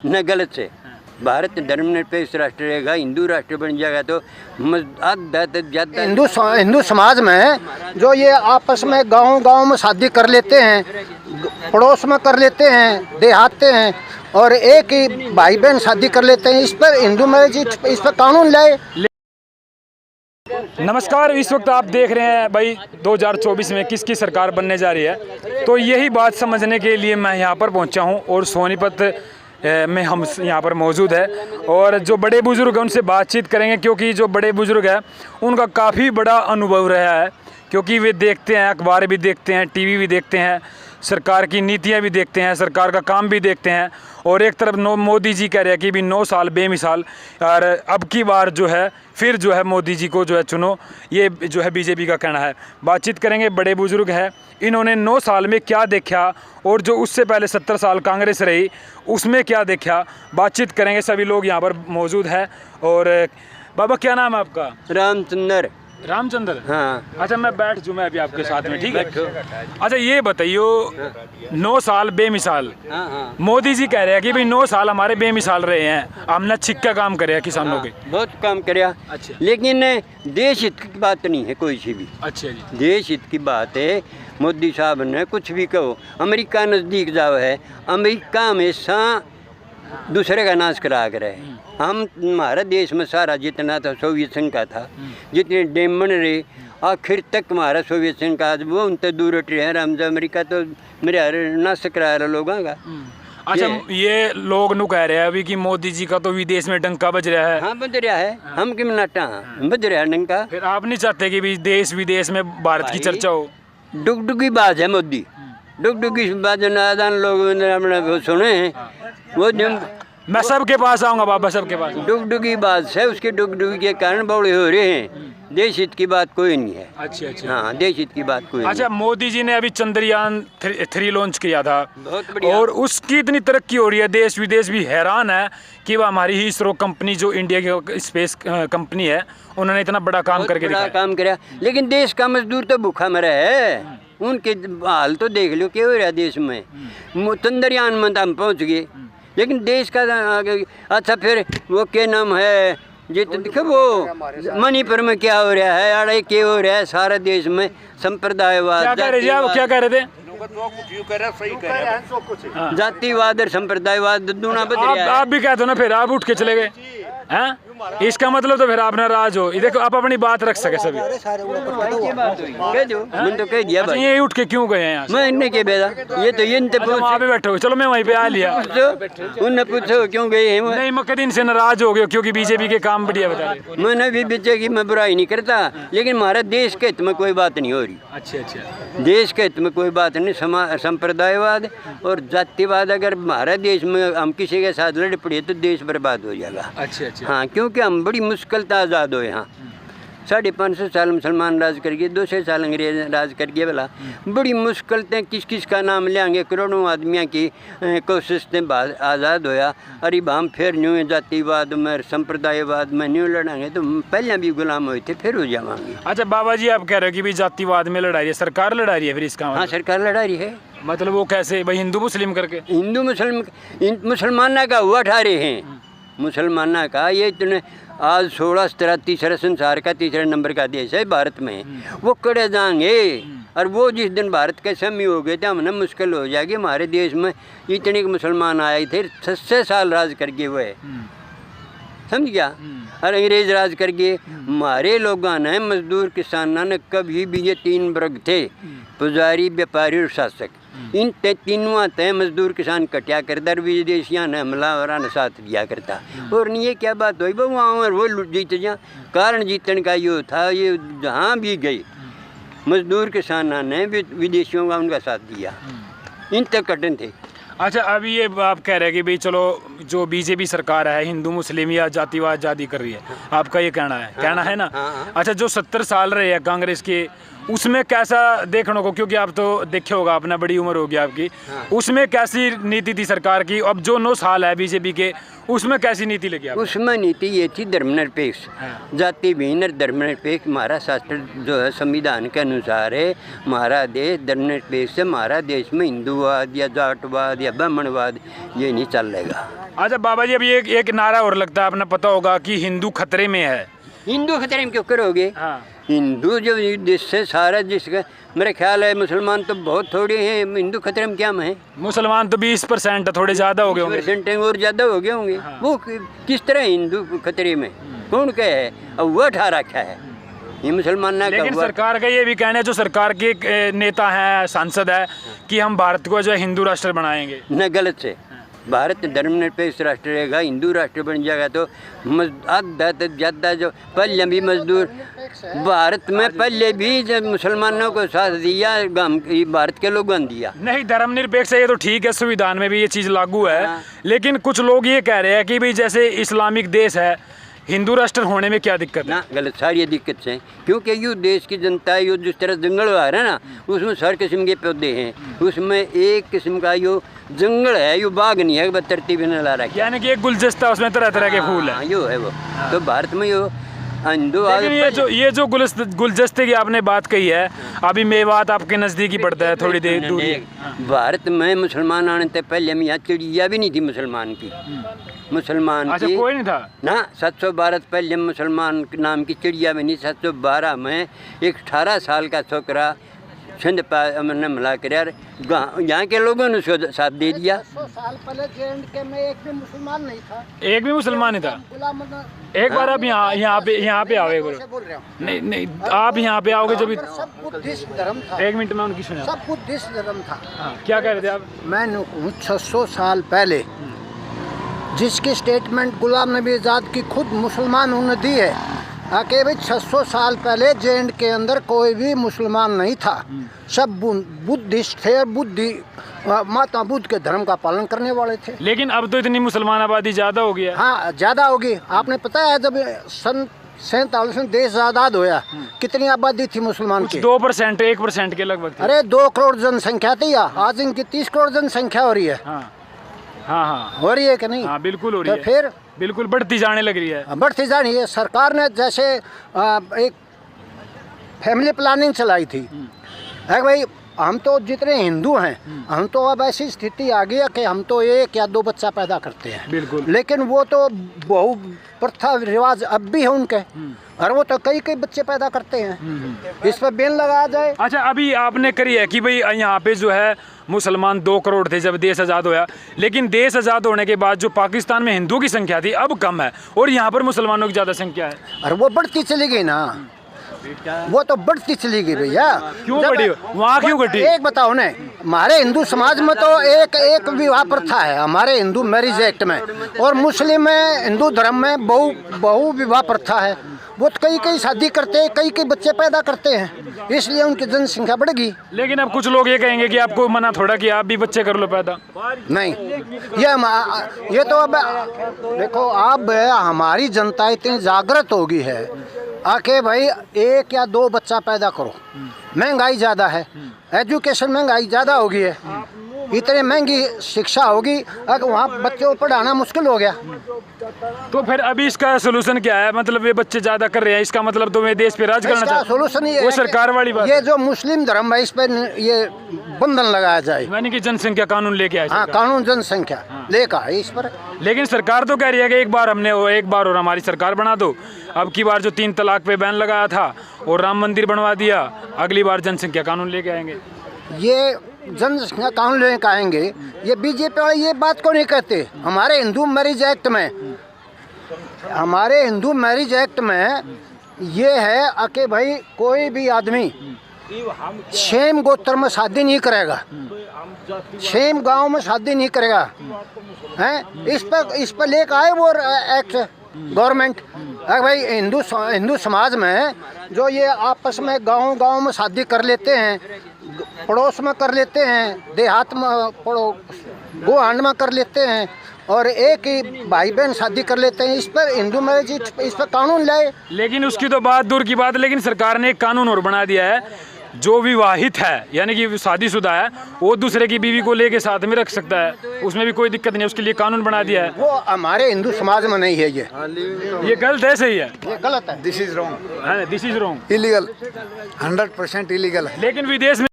न गलत से। भारत धर्मनिरपेक्ष राष्ट्र रहेगा, हिंदू राष्ट्र बन जाएगा तो आधा से ज़्यादा हिंदू समाज में जो ये आपस में गांव में शादी कर लेते हैं, पड़ोस में कर लेते हैं, देहाते हैं, और एक ही भाई बहन शादी कर लेते हैं, इस पर हिंदू मैरिज, इस पर कानून लाए। नमस्कार, इस वक्त आप देख रहे हैं भाई 2024 में किसकी सरकार बनने जा रही है। तो यही बात समझने के लिए मैं यहाँ पर पहुँचा हूँ और सोनीपत में हम यहाँ पर मौजूद है और जो बड़े बुज़ुर्ग हैं उनसे बातचीत करेंगे, क्योंकि जो बड़े बुज़ुर्ग हैं उनका काफ़ी बड़ा अनुभव रहा है, क्योंकि वे देखते हैं, अखबार भी देखते हैं, टीवी भी देखते हैं, सरकार की नीतियाँ भी देखते हैं, सरकार का काम भी देखते हैं। और एक तरफ मोदी जी कह रहे हैं कि भी 9 साल बेमिसाल, और अब की बार जो है फिर जो है मोदी जी को जो है चुनो, ये जो है बीजेपी का कहना है। बातचीत करेंगे, बड़े बुजुर्ग हैं, इन्होंने 9 साल में क्या देखा और जो उससे पहले 70 साल कांग्रेस रही उसमें क्या देखा, बातचीत करेंगे। सभी लोग यहाँ पर मौजूद हैं। और बाबा क्या नाम है आपका? रामचंद्र। रामचंद्र, हाँ। अच्छा मैं बैठ जूँ, मैं अभी आपके साथ में, ठीक है। अच्छा ये बताइयो, 9 साल बेमिसाल, हाँ। मोदी जी कह रहे हैं कि भाई 9 साल हमारे बेमिसाल रहे हैं, हमने छिक्का काम करे हैं किसानों के। बहुत काम कराया। अच्छा। लेकिन देश हित की बात नहीं है कोई सी भी। अच्छा जी। देश हित की बात है। मोदी साहब ने कुछ भी कहो, अमेरिका नज़दीक जाओ है, अमेरिका हमेशा दूसरे का नाश करा कर है। हमारा देश में सारा जितना था सोवियत संघ का था, जितने डैम बन रहे आखिर तक हमारा सोवियत संघ का, वो उनसे दूर हट रहे हैं। हम अमेरिका तो मेरे हर नाश करा रहे लोगों का। अच्छा ये लोग नु कह रहे हैं अभी कि मोदी जी का तो विदेश में डंका बज रहा है। हाँ बज रहा है, हम क्यों नाटा बज रहा है डंका। फिर आप नहीं चाहते कि भी देश विदेश में भारत की चर्चा हो? डुगडुगी बाज है मोदी, डुगडुगी बाज नादान लोग सुने हैं। वो मैं सबके पास आऊंगा बाबा, सबके पास। डुगडुगी बात है, उसके डुगडुगी के कारण बौड़े हो रहे हैं। देश हित की बात कोई नहीं है। अच्छा। हाँ, देश हित की बात कोई अच्छा, नहीं। मोदी जी ने अभी चंद्रयान 3 लॉन्च किया था, बहुत बढ़िया। और उसकी इतनी तरक्की हो रही है, देश विदेश भी हैरान है कि वह हमारी ही इसरो कंपनी जो इंडिया की स्पेस कंपनी है, उन्होंने इतना बड़ा काम करके दिखाया। काम कराया, लेकिन देश का मजदूर तो भूखा मरा है। उनके हाल तो देख लो क्या हो रहा है देश में। चंद्रयान में हम पहुँच गए, लेकिन देश का अच्छा फिर वो क्या नाम है देखो वो मणिपुर में क्या हो रहा है, अड़े क्या हो रहा है, सारा देश में संप्रदायवाद। क्या कह रहे थे आप? क्या कह रहे थे? जातिवाद और संप्रदायवाद दोनों बदल रहा है। आप भी कहते हो ना, फिर आप उठ के चले गए हैं। इसका मतलब तो फिर आप नाराज हो। ये देखो, आप अपनी बात रख सके सभी। मैंने तो कह दिया भाई। ये उठ के क्यों गए हैं यहाँ से? मैं इन्हें के बेदा ये तो ये वहाँ पे बैठो, चलो मैं वहीं पे आ लिया। उन्हें पूछो क्यों गए हैं। नहीं, मैं कभी इनसे नाराज हो गया क्योंकि बीजेपी के काम बढ़िया बता रहे। मैंने भी बीजे की मैं बुराई नहीं करता, लेकिन हमारा देश के हित में कोई बात नहीं हो रही। अच्छा। देश के हित में कोई बात नहीं। संप्रदायवाद और जातिवाद, अगर हमारे देश में हम किसी के साथ लड़ पड़े तो देश बर्बाद हो जाएगा। अच्छा। हाँ, क्योंकि हम बड़ी मुश्किल से आज़ाद हुए। हाँ, 550 साल मुसलमान राज कर गए, 200 साल अंग्रेज राज कर गए। भला बड़ी मुश्किल से किस का नाम लेंगे, करोड़ों आदमियों की कोशिश से आज़ाद होया। अरे हम फिर न्यू जातिवाद में संप्रदायवाद में न्यू लड़ेंगे तो पहले भी गुलाम हुए थे, फिर हो जाएंगे। अच्छा बाबा जी, आप कह रहे हो कि भी जातिवाद में लड़ा रही है सरकार, लड़ा रही है फिर इसका? हाँ, सरकार लड़ा रही है। मतलब वो कैसे भाई, हिंदू मुस्लिम करके? हिंदू मुसलमाना का हुआ ठहरे हैं, मुसलमाना का। ये इतने आज 16 तरह तीसरा संसार का तीसरा नंबर का देश है भारत में, वो कड़े जाएंगे। और वो जिस दिन भारत के समय हो गए थे, हमने मुश्किल हो जाएगी। हमारे देश में इतने मुसलमान आए थे, 6 साल राज करके हुए, समझ गया। और अंग्रेज राज करके हमारे लोगों ने, मजदूर किसानों ने, कभी भी ये 3 वर्ग थे, पुजारी, व्यापारी और शासक। इन तीनों आते हैं, मजदूर किसान कटिया करता, विदेशियाँ ने हमला और साथ दिया करता। और नहीं, ये क्या बात हुई, वो वहाँ और वो जीत जा। कारण जीतने का ये था, ये जहाँ भी गए मजदूर किसानों ने विदेशियों का उनका साथ दिया, इन तक कठिन थे। अच्छा, अभी ये आप कह रहे हैं कि भाई चलो जो बीजेपी सरकार है हिंदू मुस्लिम या जातिवाद जाति कर रही है, आपका ये कहना है? कहना है ना? अच्छा, जो 70 साल रहे हैं कांग्रेस के, उसमें कैसा देखने को, क्योंकि आप तो देखे होगा, अपना बड़ी उम्र होगी आपकी, उसमें कैसी नीति थी सरकार की? अब जो 9 साल है बीजेपी के, उसमें कैसी नीति लगी आपको? उसमें नीति ये थी धर्मनिरपेक्ष, जाति विहीन और धर्मनिरपेक्ष। हमारा शास्त्र जो है संविधान के अनुसार है, हमारा देश धर्मनिरपेक्ष है। हमारा देश में हिंदूवाद या जाटवाद या ब्राह्मणवाद ये नहीं चलेगा। अच्छा बाबा जी, अभी एक नारा और लगता है, अपना पता होगा कि हिंदू खतरे में है। हिंदू खतरे में क्यों करोगे? हाँ। हिंदू जो जिससे सारा जिसका मेरा ख्याल है, मुसलमान तो बहुत थोड़े हैं, हिंदू खतरे में क्या है? मुसलमान तो 20% है, थोड़े ज़्यादा हो गए होंगे। 20% और ज़्यादा हो गए होंगे। वो किस तरह हिंदू खतरे में? कौन क्या है? अब वो ठा रखा है ये मुसलमान ना। लेकिन सरकार का ये भी कहना है, जो सरकार के नेता हैं, सांसद है, कि हम भारत को जो है हिंदू राष्ट्र बनाएंगे। न, गलत से। भारत धर्मनिरपेक्ष राष्ट्र रहेगा, हिंदू राष्ट्र बन जाएगा तो आधा से ज़्यादा जो पहले भी मजदूर भारत में पहले भी जब मुसलमानों को साथ दिया, भारत के लोगों ने दिया। नहीं, धर्मनिरपेक्ष है ये तो ठीक है, संविधान में भी ये चीज़ लागू है। लेकिन कुछ लोग ये कह रहे हैं कि भाई जैसे इस्लामिक देश है, हिंदू राष्ट्र होने में क्या दिक्कत है? ना, गलत। सारी दिक्कत है, क्योंकि यो देश की जनता है, यो जिस तरह जंगल आ रहा है ना, उसमें हर किस्म के पौधे हैं, उसमें एक किस्म का यो जंगल है, यो बाग नहीं है, तरतीब न ला रहा है। यानी कि एक गुलदस्ता, उसमें तरह तरह के फूल है। यो है वो। तो भारत में यो हिंदू। लेकिन ये जो गुलदस्ते की आपने बात कही है, अभी मेवात आपके नज़दीक ही पड़ता है, थोड़ी देर दूरी। भारत में मुसलमान आने से पहले हम यहाँ चिड़िया भी नहीं थी मुसलमान की। मुसलमान अच्छा, की कोई नहीं था ना। 712 पहले मुसलमान नाम की चिड़िया भी नहीं। 712 में एक 18 साल का छोकरा सिंध ने मिला कर यार यहाँ के लोगों ने उसको साथ दे दिया। 100 साल पहले जे में एक भी मुसलमान नहीं था। एक भी मुसलमान नहीं था। एक बार आप यहाँ पे आओगे गुरु। नहीं, आप यहाँ पे आओगे जब सब बुद्धिस्ट धर्म था। एक मिनट में उनकी सुना। सब बुद्धिस्ट धर्म था। क्या कह रहे थे आप? मैं 600 साल पहले जिसकी स्टेटमेंट गुलाम नबी आज़ाद की खुद मुसलमानों ने दी है, आके भाई 600 साल पहले जे के अंदर कोई भी मुसलमान नहीं था, सब बुद्धिस्ट थे और माता बुद्ध के धर्म का पालन करने वाले थे। लेकिन अब तो इतनी मुसलमान आबादी ज़्यादा हो गया। हाँ, ज़्यादा होगी। आपने पता है जब सन 47 में देश आज़ाद होया, कितनी आबादी थी मुसलमान की? 2%, 1% के लगभग थी। अरे 2 करोड़ जनसंख्या थी। आज इनकी 30 करोड़ जनसंख्या हो रही है। हाँ, हो रही है कि नहीं? हाँ, बिल्कुल हो रही तो है। फिर बिल्कुल बढ़ती जाने लग रही है। बढ़ती जानी है। सरकार ने जैसे एक फैमिली प्लानिंग चलाई थी। है भाई, हम तो जितने हिंदू हैं, हम तो अब ऐसी स्थिति आ गई है कि हम तो 1 या 2 बच्चा पैदा करते हैं। बिल्कुल। लेकिन वो तो बहु प्रथा रिवाज अब भी है उनके, और वो तो कई बच्चे पैदा करते हैं। इस पर बैन लगाया जाए। अच्छा, अभी आपने करी है कि भाई यहाँ पे जो है मुसलमान 2 करोड़ थे जब देश आज़ाद होया, लेकिन देश आज़ाद होने के बाद जो पाकिस्तान में हिंदुओं की संख्या थी अब कम है, और यहाँ पर मुसलमानों की ज़्यादा संख्या है। और वो बढ़ती चली गई ना, वो तो बढ़ती चली गई भैया। क्यों बढ़ी? वहाँ क्यों घटी? एक बताओ ने, हमारे हिंदू समाज में तो एक विवाह प्रथा है हमारे हिंदू मैरिज एक्ट में, और मुस्लिम में, हिंदू धर्म में बहु विवाह प्रथा है। वो तो कई शादी करते हैं, कई बच्चे पैदा करते हैं, इसलिए उनकी जनसंख्या बढ़ेगी। लेकिन अब कुछ लोग ये कहेंगे कि आपको मना थोड़ा कि आप भी बच्चे कर लो पैदा। नहीं, ये तो अब देखो, अब हमारी जनता इतनी जागृत हो गई है आके भाई 1 या 2 बच्चा पैदा करो। महंगाई ज़्यादा है, एजुकेशन महंगाई ज़्यादा हो गई है, इतनी महंगी शिक्षा होगी, अगर वहाँ बच्चों को पढ़ाना मुश्किल हो गया। तो फिर अभी इसका सोल्यूशन क्या है? मतलब ये बच्चे ज़्यादा कर रहे हैं, इसका मतलब तो मैं देश पे राज करना चाहता हूं। सोल्यूशन ये वो सरकार वाली बात। ये जो मुस्लिम धर्म है, इस पर ये बंधन लगाया जाए, यानी कि जनसंख्या कानून लेके आए। हाँ, कानून जनसंख्या लेकर आए इस पर। लेकिन सरकार तो कह रही है कि एक बार और हमारी सरकार बना दो। अब की बार जो 3 तलाक पे बैन लगाया था और राम मंदिर बनवा दिया, अगली बार जनसंख्या कानून लेके आएंगे। ये जनसंख्या कानून लेके आएंगे, ये बीजेपी वाले ये बात को नहीं कहते। हमारे हिंदू मैरिज एक्ट में ये है कि भाई कोई भी आदमी सेम गोत्र में शादी नहीं करेगा, सेम गांव में शादी नहीं करेगा, हैं? इस पर लेकर आए वो एक्ट गवर्नमेंट। भाई हिंदू समाज में जो ये आपस में गांव में शादी कर लेते हैं, पड़ोस में कर लेते हैं, देहात में गोहांड में कर लेते हैं, और एक ही भाई बहन शादी कर लेते हैं, इस पर हिंदू मैरिज, इस पर कानून लाए। लेकिन उसकी तो बात दूर की बात है, लेकिन सरकार ने एक कानून और बना दिया है जो विवाहित है यानी कि शादीशुदा है वो दूसरे की बीवी को लेके साथ में रख सकता है, उसमें भी कोई दिक्कत नहीं है, उसके लिए कानून बना दिया है। वो हमारे हिंदू समाज में नहीं है ये गलत है सही है? ये गलत है। This is wrong, this is wrong, illegal, 100% illegal है। लेकिन विदेश में